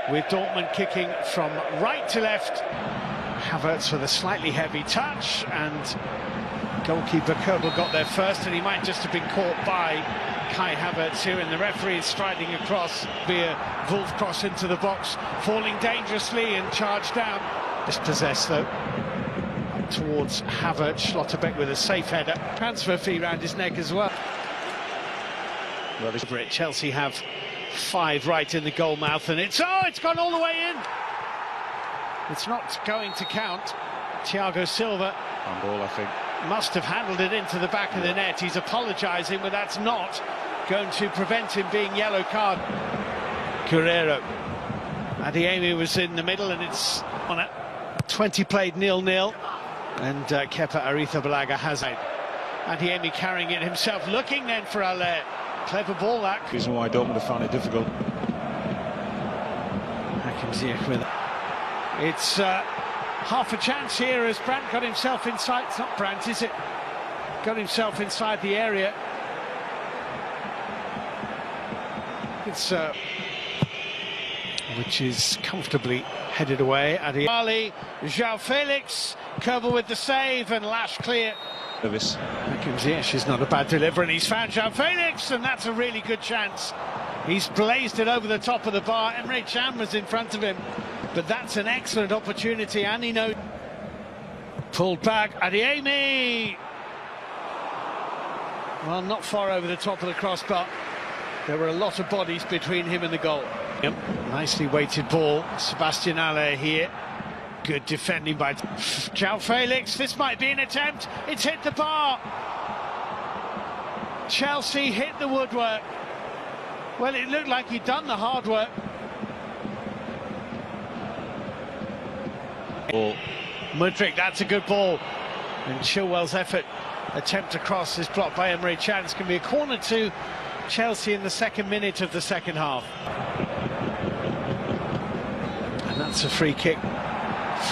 with Dortmund kicking from right to left. Havertz with a slightly heavy touch, and goalkeeper Kerbel got there first, and he might just have been caught by Kai Havertz here, and the referee is striding across. Be a Wolf cross into the box, falling dangerously and charged down. Dispossessed though, towards Havertz. Schlotterbeck with a safe header. Transfer fee round his neck as well. Well, Chelsea have 5 right in the goal mouth, and it's gone all the way in. It's not going to count. Thiago Silva, on ball, I think, must have handled it into the back of the net. He's apologising, but that's not going to prevent him being yellow card. Guerrero. Adeyemi was in the middle, and it's on it. 20 played 0-0, and Kepa Arrizabalaga has it. Adeyemi carrying it himself, looking then for Haller. Clever ball, that. Reason why Dortmund have found it difficult. Hakim Ziyech with it. It's half a chance here as Brandt got himself inside. It's not Brandt, is it? Got himself inside the area. It's which is comfortably headed away. Ali, João Felix, Kerbel with the save, and Lash clear. Nervous. Hakim Ziyech is not a bad delivery, and he's found João Felix, and that's a really good chance. He's blazed it over the top of the bar. Emre Can was in front of him, but that's an excellent opportunity, and he knows. Pulled back, Adeyemi. Well, not far over the top of the crossbar. There were a lot of bodies between him and the goal. Yep. Nicely weighted ball. Sebastian Haller here. Good defending by João Felix. This might be an attempt. It's hit the bar. Chelsea hit the woodwork. Well, it looked like he'd done the hard work. Ball. Mudryk, that's a good ball. And Chilwell's effort, attempt to cross, is blocked by Emre Can. It's going to be a corner to Chelsea in the second minute of the second half. And that's a free kick.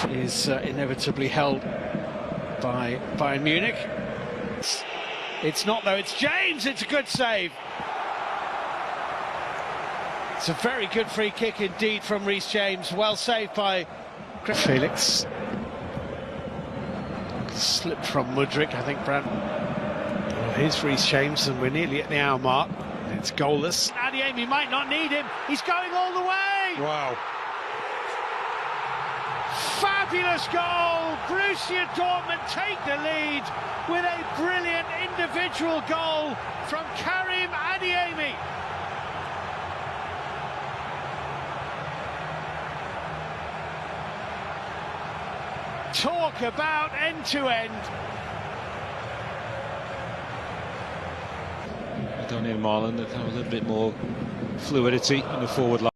Is inevitably held by Bayern Munich. It's not though, it's James, it's a good save. It's a very good free kick indeed from Reece James, well saved by Felix. Slipped from Mudryk, I think Brandt. Oh, here's Reece James, and we're nearly at the hour mark. It's goalless. Adeyemi might not need him, he's going all the way! Wow. Fabulous goal! Borussia Dortmund take the lead with a brilliant individual goal from Karim Adeyemi. Talk about end-to-end. Down in Marlon, that have a little bit more fluidity in the forward line.